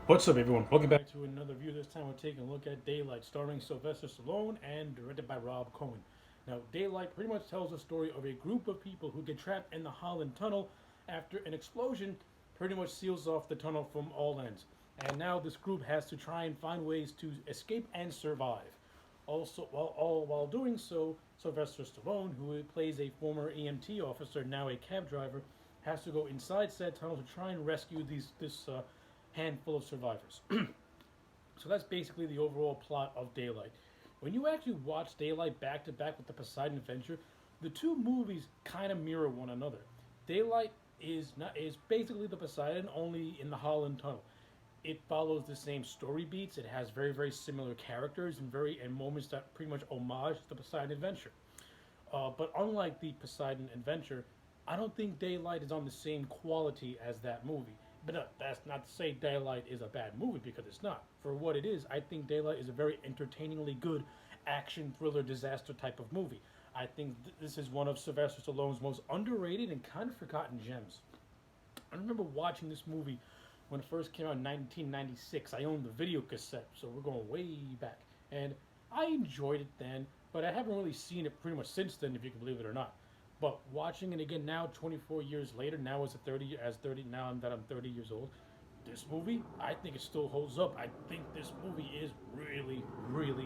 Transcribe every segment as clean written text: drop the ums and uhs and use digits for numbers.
What's up, everyone? Welcome back to another review. This time we're taking a look at Daylight, starring Sylvester Stallone and directed by Rob Cohen. Now, Daylight pretty much tells the story of a group of people who get trapped in the Holland Tunnel after an explosion pretty much seals off the tunnel from all ends. And now this group has to try and find ways to escape and survive. Also, while doing so, Sylvester Stallone, who plays a former EMT officer, now a cab driver, has to go inside said tunnel to try and rescue this handful of survivors. So that's basically the overall plot of Daylight. When you actually watch Daylight back to back with the Poseidon Adventure, the two movies kind of mirror one another. Daylight is basically the Poseidon, only in the Holland Tunnel. It follows the same story beats. It has very similar characters and moments that pretty much homage the Poseidon Adventure. But unlike the Poseidon Adventure, I don't think Daylight is on the same quality as that movie. But that's not to say Daylight is a bad movie, because it's not. For what it is, I think Daylight is a very entertainingly good action thriller disaster type of movie. I think this is one of Sylvester Stallone's most underrated and kind of forgotten gems. I remember watching this movie when it first came out in 1996. I owned the video cassette, so we're going way back. And I enjoyed it then, but I haven't really seen it pretty much since then, if you can believe it or not. But watching it again now, 24 years later, now as 30 now that I'm 30 years old, this movie, I think it still holds up. I think this movie is really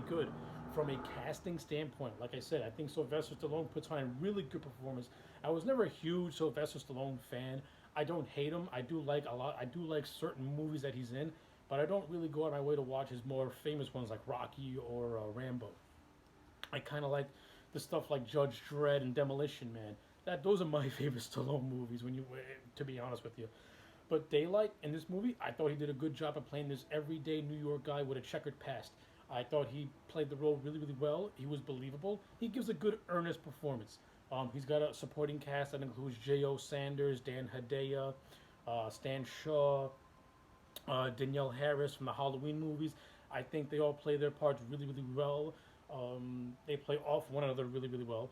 good from a casting standpoint. Like I said, I think Sylvester Stallone puts on a really good performance. I was never a huge Sylvester Stallone fan. I don't hate him. I do like a lot. I do like certain movies that he's in, but I don't really go out of my way to watch his more famous ones like Rocky or Rambo. I kind of like the stuff like Judge Dredd and Demolition Man. Those are my favorite Stallone movies. To be honest with you, but Daylight in this movie, I thought he did a good job of playing this everyday New York guy with a checkered past. I thought he played the role really well. He was believable. He gives a good, earnest performance. He's got a supporting cast that includes J.O. Sanders, Dan Hedaya, Stan Shaw, Danielle Harris from the Halloween movies. I think they all play their parts really well. They play off one another really well.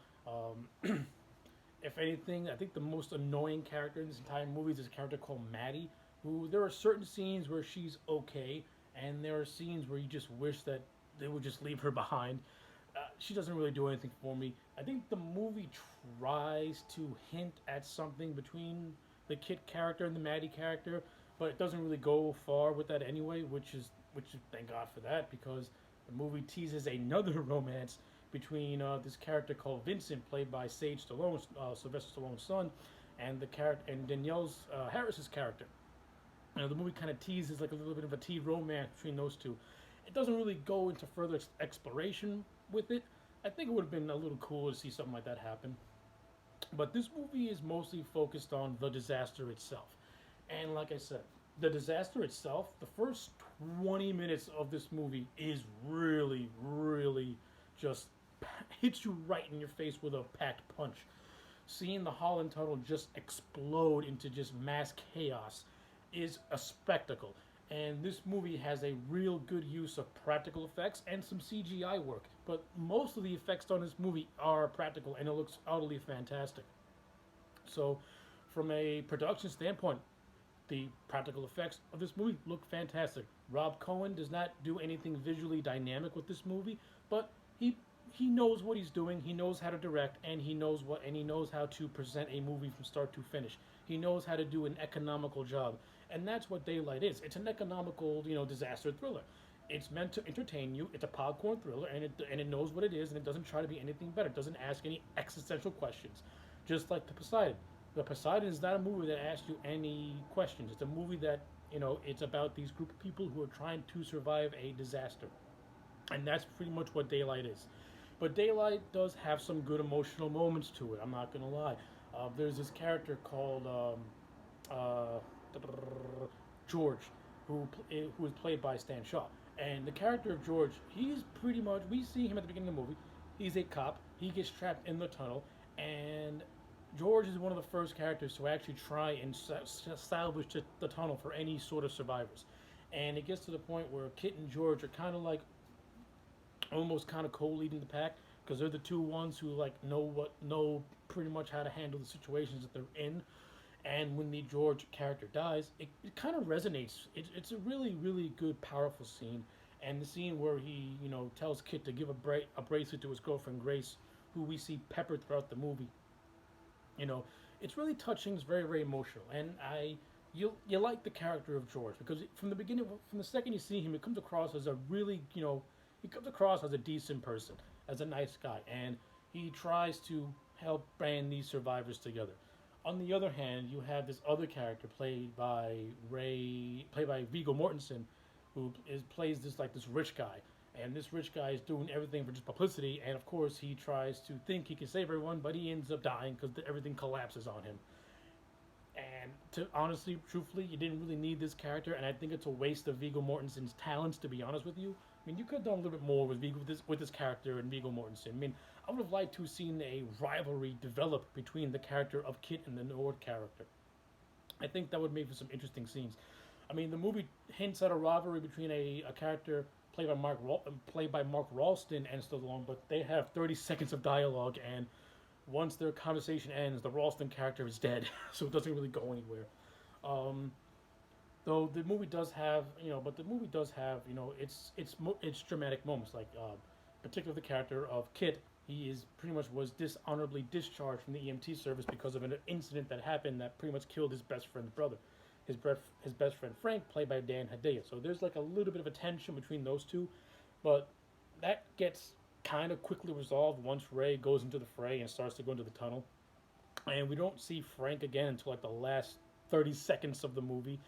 If anything, I think the most annoying character in this entire movie is this character called Maddie, who there are certain scenes where she's okay, and there are scenes where you just wish that they would just leave her behind. She doesn't really do anything for me. I think the movie tries to hint at something between the Kit character and the Maddie character, but it doesn't really go far with that anyway, which is thank God for that, because the movie teases another romance between this character called Vincent, played by Sage Stallone, Sylvester Stallone's son, and the character and Danielle's Harris's character. The movie kind of teases like a little bit of a teen romance between those two. It doesn't really go into further exploration with it. I think it would have been a little cool to see something like that happen. But this movie is mostly focused on the disaster itself. And like I said, the disaster itself, the first 20 minutes of this movie is really just hits you right in your face with a packed punch. Seeing the Holland Tunnel just explode into just mass chaos is a spectacle. And this movie has a real good use of practical effects and some CGI work. But most of the effects on this movie are practical, and it looks utterly fantastic. So, from a production standpoint, the practical effects of this movie look fantastic. Rob Cohen does not do anything visually dynamic with this movie, but he knows what he's doing. He knows how to direct, and he knows how to present a movie from start to finish. He knows how to do an economical job, and that's what Daylight is. It's an economical, disaster thriller. It's meant to entertain you. It's a popcorn thriller, and it knows what it is, and it doesn't try to be anything better. It doesn't ask any existential questions, just like the Poseidon. The Poseidon is not a movie that asks you any questions. It's a movie that it's about these group of people who are trying to survive a disaster, and that's pretty much what Daylight is. But Daylight does have some good emotional moments to it. I'm not gonna lie. There's this character called George, who is played by Stan Shaw, and the character of George, he's pretty much we see him at the beginning of the movie. He's a cop. He gets trapped in the tunnel, and George is one of the first characters to actually try and salvage the tunnel for any sort of survivors. And it gets to the point where Kit and George are kind of like almost kind of co-leading the pack, because they're the two ones who like know pretty much how to handle the situations that they're in. And when the George character dies, it kind of resonates. It's a really, really good, powerful scene. And the scene where he, tells Kit to give a bracelet to his girlfriend Grace, who we see peppered throughout the movie. You know, it's really touching. It's very, very emotional. And you like the character of George because from the beginning, from the second you see him, it comes across as a really, he comes across as a decent person, as a nice guy, and he tries to help band these survivors together. On the other hand, you have this other character played by Viggo Mortensen, who plays this rich guy, and this rich guy is doing everything for just publicity. And of course, he tries to think he can save everyone, but he ends up dying because everything collapses on him. And to honestly, truthfully, you didn't really need this character, and I think it's a waste of Viggo Mortensen's talents. To be honest with you, I mean, you could have done a little bit more with this character and Viggo Mortensen. I mean, I would have liked to have seen a rivalry develop between the character of Kit and the Nord character. I think that would make for some interesting scenes. I mean, the movie hints at a rivalry between a character played by Mark Ralston and Stallone, but they have 30 seconds of dialogue, and once their conversation ends, the Ralston character is dead, so it doesn't really go anywhere. Um, though the movie does have, its dramatic moments, like particularly the character of Kit. He is pretty much was dishonorably discharged from the EMT service because of an incident that happened that pretty much killed his best friend's brother. His best friend Frank, played by Dan Hedaya. So there's like a little bit of a tension between those two, but that gets kind of quickly resolved once Ray goes into the fray and starts to go into the tunnel. And we don't see Frank again until like the last 30 seconds of the movie.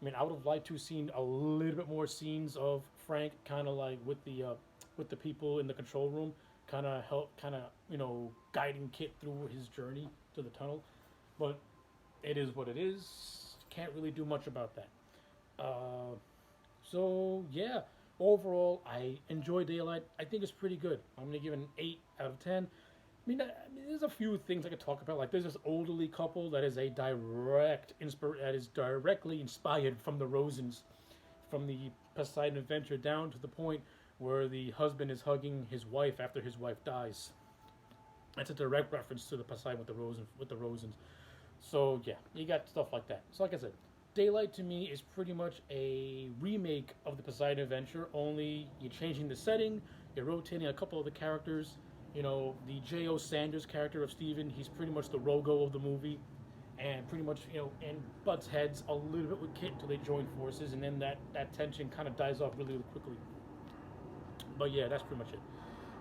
I mean, I would have liked to have seen a little bit more scenes of Frank, kind of like with the people in the control room, guiding Kit through his journey to the tunnel. But it is what it is. Can't really do much about that. So yeah, overall, I enjoy Daylight. I think it's pretty good. I'm gonna give it an 8 out of 10. There's a few things I could talk about. Like, there's this elderly couple that is that is directly inspired from the Rosens, from the Poseidon adventure, down to the point where the husband is hugging his wife after his wife dies. That's a direct reference to the Poseidon with the Rosens. So yeah, you got stuff like that. So like I said, Daylight to me is pretty much a remake of the Poseidon Adventure. Only you're changing the setting, you're rotating a couple of the characters. The J.O. Sanders character of Steven, he's pretty much the Rogo of the movie, and pretty much and butts heads a little bit with Kit until they join forces, and then that tension kind of dies off really, really quickly. But yeah, that's pretty much it.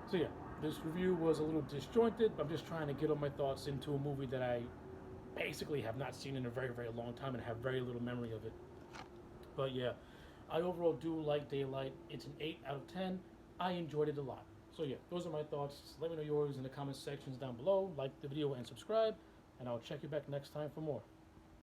So yeah, this review was a little disjointed. I'm just trying to get all my thoughts into a movie that I basically have not seen in a very, very long time and have very little memory of it. But yeah, I overall do like Daylight. It's an 8 out of 10. I enjoyed it a lot. So yeah, those are my thoughts. Let me know yours in the comment sections down below. Like the video and subscribe, and I'll check you back next time for more.